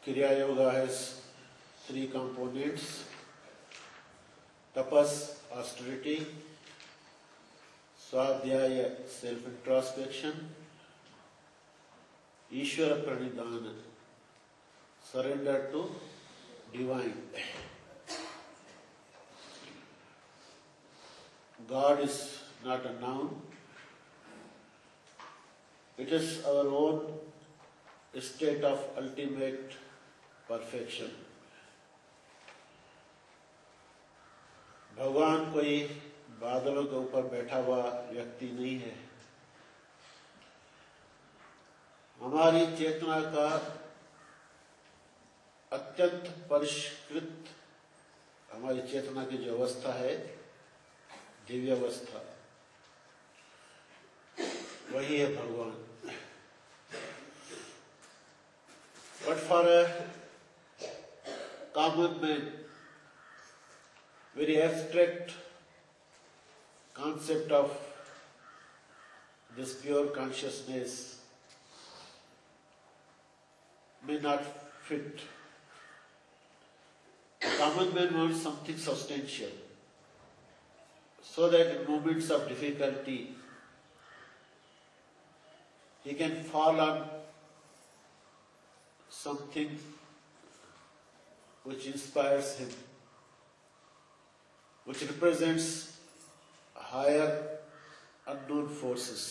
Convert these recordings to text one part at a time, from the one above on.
Kriya Yoga has three components: tapas, austerity; swadhyaya, self-introspection; Ishvara pranidhana, surrender to divine. God is not a noun. It is our own state of ultimate perfection. भगवान कोई बादलों के ऊपर बैठा हुआ व्यक्ति नहीं है। हमारी चेतना का अत्यंत परिष्कृत, हमारी चेतना की जो अवस्था है, दिव्य अवस्था, वही है भगवान। But for a common man, very abstract concept of this pure consciousness may not fit. Common man wants something substantial, so that in moments of difficulty he can fall on something which inspires him, which represents higher unknown forces.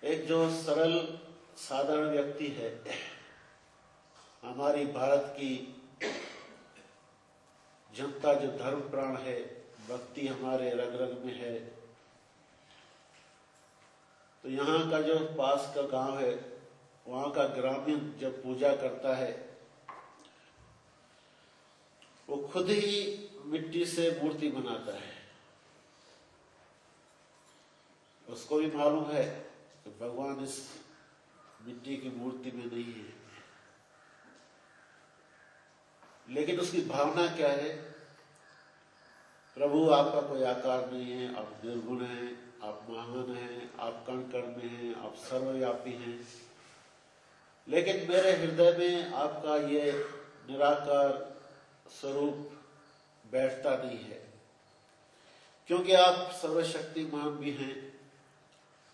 एक जो सरल साधारण व्यक्ति है, हमारी भारत की जनता जो धर्म प्राण है, भक्ति हमारे रग रग में है, तो यहाँ का जो पास का गांव है, वहाँ का ग्रामीण जब पूजा करता है, वो खुद ही मिट्टी से मूर्ति बनाता है। उसको भी मालूम है कि भगवान इस मिट्टी की मूर्ति में नहीं है, लेकिन उसकी भावना क्या है? प्रभु, आपका कोई आकार नहीं है, आप निर्गुण हैं, आप महान हैं, आप कण कण में हैं, आप सर्वव्यापी हैं, लेकिन मेरे हृदय में आपका ये निराकार स्वरूप बैठता नहीं है, क्योंकि आप सर्वशक्तिमान भी हैं,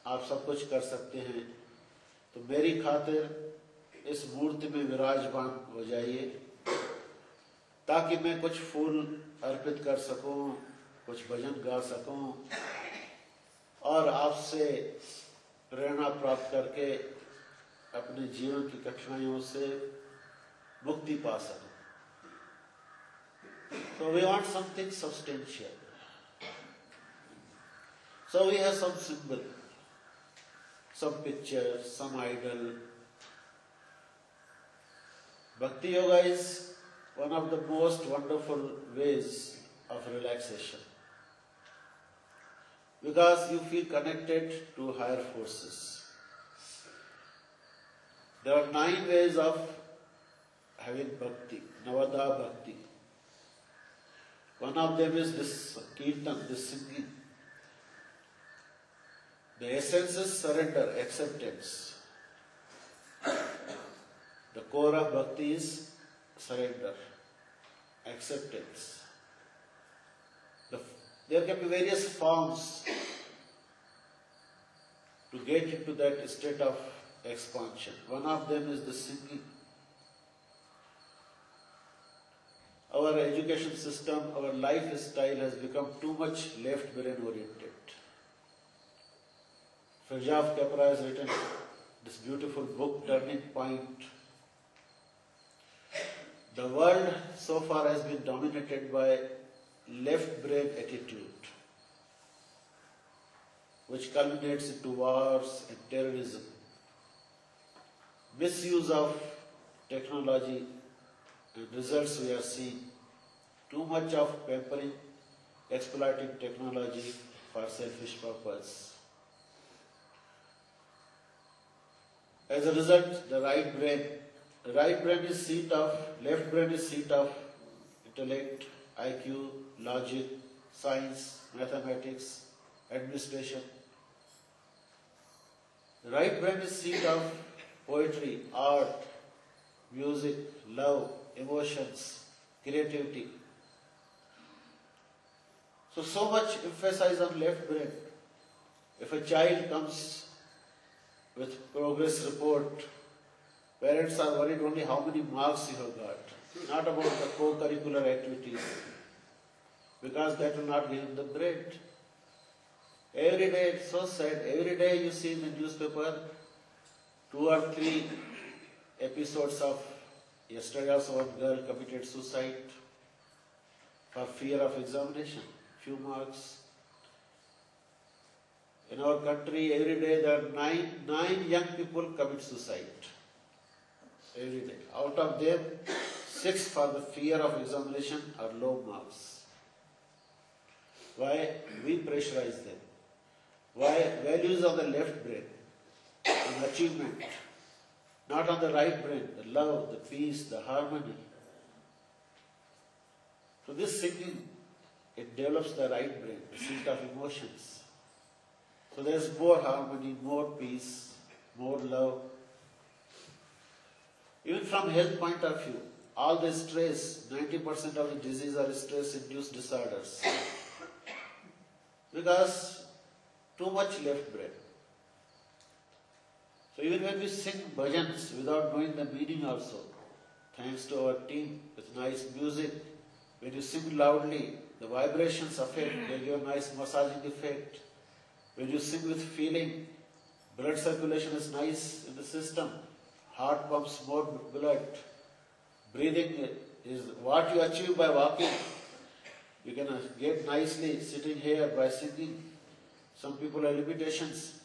आप सब कुछ कर सकते हैं। तो मेरी खातिर इस मूर्ति में विराजमान हो जाइए, ताकि मैं कुछ फूल अर्पित कर सकूं, कुछ भजन गा सकूं और आपसे प्रेरणा प्राप्त करके अपने जीवन की कठिनाइयों से मुक्ति पा सकूं। So we want something substantial. So we have some symbol, some picture, some idol. Bhakti Yoga is one of the most wonderful ways of relaxation, because you feel connected to higher forces. There are 9 ways of having bhakti, Navada bhakti. One of them is this kirtan, this singing. The essence is surrender, acceptance. The core of bhakti is surrender, acceptance. There can be various forms to get into that state of expansion. One of them is the singing. Our education system, our lifestyle has become too much left brain oriented. Firjaf Kapra has written this beautiful book, Turning Point. The world so far has been dominated by left brain attitude, which culminates into wars and terrorism, misuse of technology, and results we are seeing. Too much of pampering, exploiting technology for selfish purpose. As a result, the right brain is seat of, left brain is seat of intellect, IQ, logic, science, mathematics, administration. The right brain is seat of poetry, art, music, love, emotions, creativity. So much emphasis on left brain. If a child comes with progress report, parents are worried only how many marks you have got, not about the co-curricular activities, because that will not give him the bread. Every day, it's so sad, every day you see in the newspaper 2 or 3 episodes of yesterday also one girl committed suicide for fear of examination, few marks. In our country, every day there are nine young people commit suicide. Every day. Out of them, 6 for the fear of examination or low marks. Why? We pressurize them. Why? Values on the left brain, on achievement, not on the right brain, the love, the peace, the harmony. So this singing, it develops the right brain, the seat of emotions. So there is more harmony, more peace, more love. Even from health point of view, all the stress, 90% of the disease are stress-induced disorders. Because too much left brain. So even when we sing bhajans without knowing the meaning also, thanks to our team with nice music, when you sing loudly, the vibrations affect, they give a nice massaging effect. When you sing with feeling, blood circulation is nice in the system, heart pumps more blood, breathing is what you achieve by walking. You can get nicely sitting here by singing. Some people have limitations,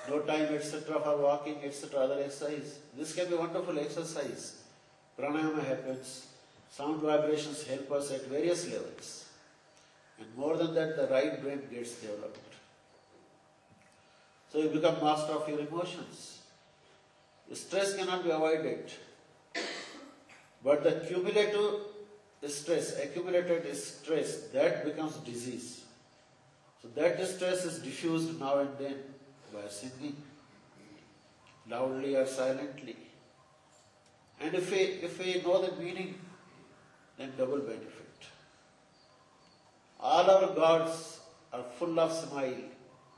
no time, etc. for walking, etc. other exercise. This can be wonderful exercise. Pranayama happens, sound vibrations help us at various levels. And more than that, the right brain gets developed. So you become master of your emotions. Stress cannot be avoided. But the cumulative stress, accumulated stress, that becomes disease. So that stress is diffused now and then by singing, loudly or silently. And if we know the meaning, then double benefit. All our gods are full of smile,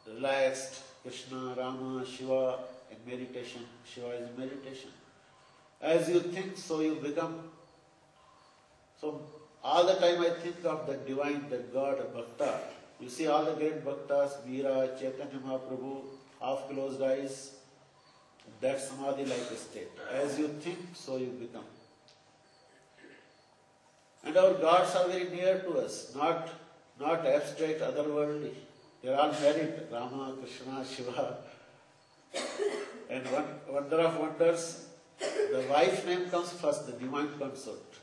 relaxed. Krishna, Rama, Shiva, and meditation. Shiva is meditation. As you think, so you become. So all the time I think of the divine, the God, Bhakta. You see all the great Bhaktas, Veera, Chaitanya Mahaprabhu, half closed eyes. That samadhi-like state. As you think, so you become. And our gods are very near to us, not abstract, otherworldly. They are all married, Rama, Krishna, Shiva. And wonder of wonders, the wife name comes first, the divine consort.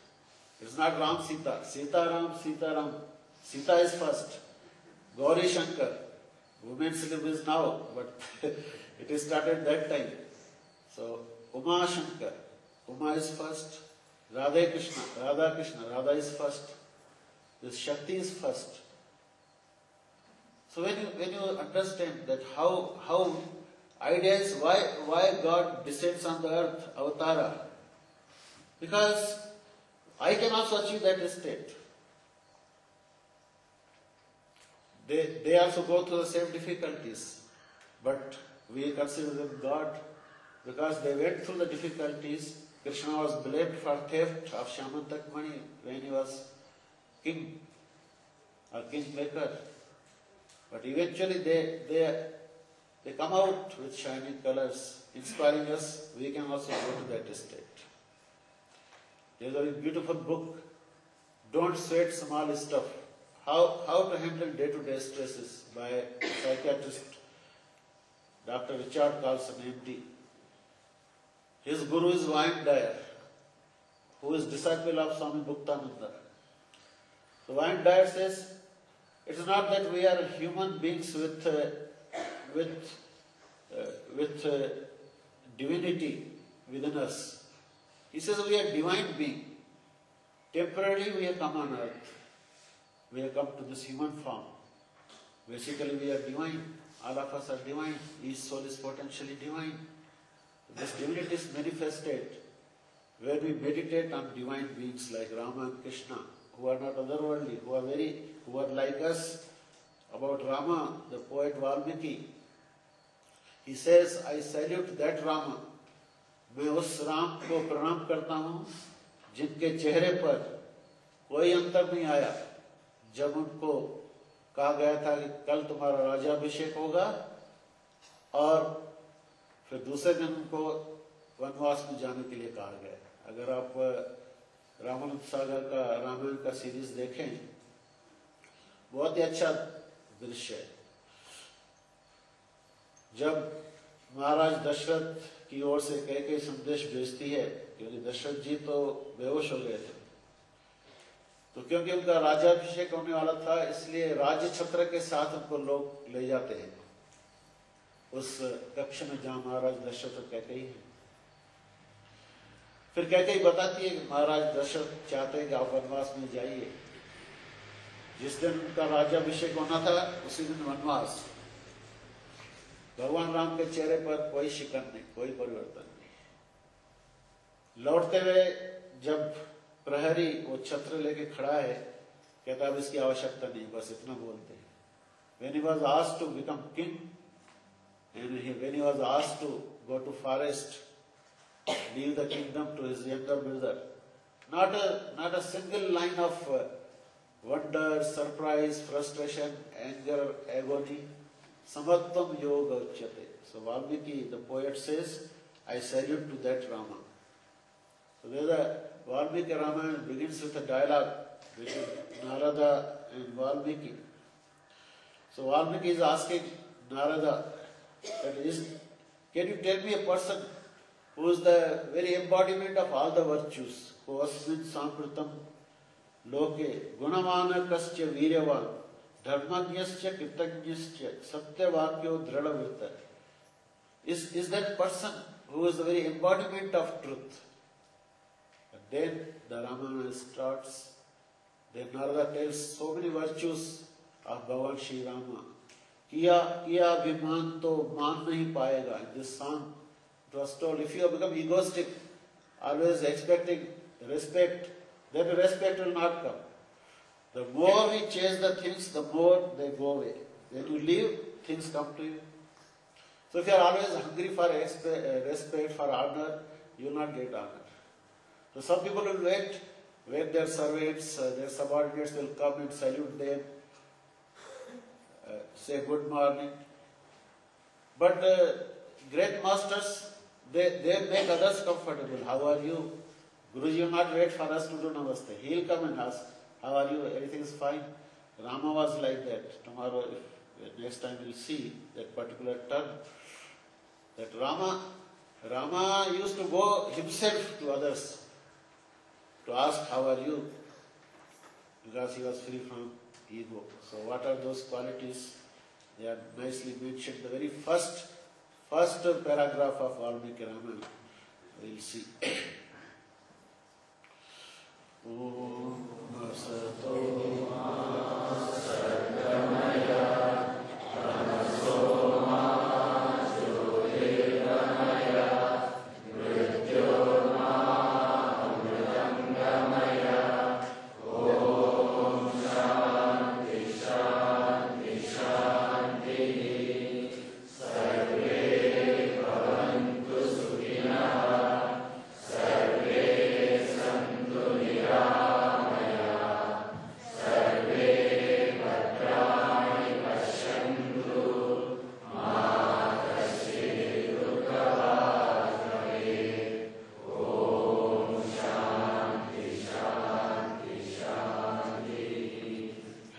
It's not Ram, Sita. Sita, Ram, Sita, Ram. Sita is first. Gauri Shankar. Women's name is now, but it started that time. So, Uma Shankar. Uma is first. Radha Krishna. Radha is first. This Shakti is first. So when you understand that how idea is why God descends on the earth, avatara, because I can also achieve that state. They also go through the same difficulties, but we consider them God because they went through the difficulties. Krishna was blamed for theft of Shamantak money when he was king or kingmaker. But eventually they come out with shining colors, inspiring us. We can also go to that state. There is a beautiful book, Don't Sweat Small Stuff. How to handle day-to-day stresses by psychiatrist Dr. Richard Carlson, MD. His guru is Wayne Dyer, who is disciple of Swami Bhaktananda. So Wayne Dyer says, it's not that we are human beings with divinity within us. He says we are divine being. Temporarily we have come on earth. We have come to this human form. Basically we are divine. All of us are divine. Each soul is potentially divine. This divinity is manifested when we meditate on divine beings like Rama and Krishna, who are not otherworldly, who are like us. About Rama, the poet Valmiki, he says, I salute that Rama. मैं उस राम को प्रणाम करता हूँ जिनके चेहरे पर कोई अंतर नहीं आया जब उनको कहा गया था कि कल तुम्हारा राज्याभिषेक होगा और फिर दूसरे दिन उनको वनवास में जाने के लिए कहा गया। अगर आप रामानंद सागर का रामायण का सीरीज देखें, बहुत ही अच्छा दृश्य है। जब महाराज दशरथ की ओर से कई संदेश भेजती है, क्योंकि दशरथ जी तो बेहोश हो गए थे, तो क्योंकि उनका राज्याभिषेक होने वाला था, इसलिए राज्य छत्र के साथ उनको लोग ले जाते हैं उस कक्ष में जहां महाराज दशरथ और कैकेयी है। फिर कैकेयी बताती है कि महाराज दशरथ चाहते हैं कि आप वनवास में जाइए। जिस दिन उनका राज्याभिषेक होना था उसी दिन वनवास। भगवान राम के चेहरे पर कोई शिकन नहीं, कोई परिवर्तन नहीं। लौटते हुए जब प्रहरी वो छत्र लेके खड़ा है, कहता अब इसकी आवश्यकता नहीं, बस इतना बोलते हैं। When he was asked to become king and when he was asked to go to forest, leave the kingdom to his younger brother, not a single line of wonder, surprise, frustration, anger, agony. Samatvam yoga uchyate. So Valmiki, the poet, says, I salute to that Rama. So there's a Valmiki Ramayana begins with a dialogue between Narada and Valmiki. So Valmiki is asking Narada, can you tell me a person who is the very embodiment of all the virtues? Kosmin sampritam loke gunamanakasya viryavan dharmanyasya kritanyasya satyavakyo dradavritta. Is that person who is the very embodiment of truth? And then the Ramayana starts. Then Narada tells so many virtues of Bhagavan Shri Rama. Kiya abhiman to maan nahi payega. In this song it was told, if you become egoistic, always expecting respect, then respect will not come. The more we chase the things, the more they go away. When you leave, things come to you. So if you are always hungry for respect, for honor, you will not get honor. So some people will wait when their servants, their subordinates will come and salute them, say good morning. But great masters, they make others comfortable. How are you? Guruji will not wait for us to do namaste. He will come and ask, how are you? Everything is fine. Rama was like that. Tomorrow, next time we'll see that particular term. That Rama used to go himself to others to ask, how are you? Because he was free from ego. So what are those qualities? They are nicely mentioned. The very first paragraph of Valmiki Ramayana. We'll see.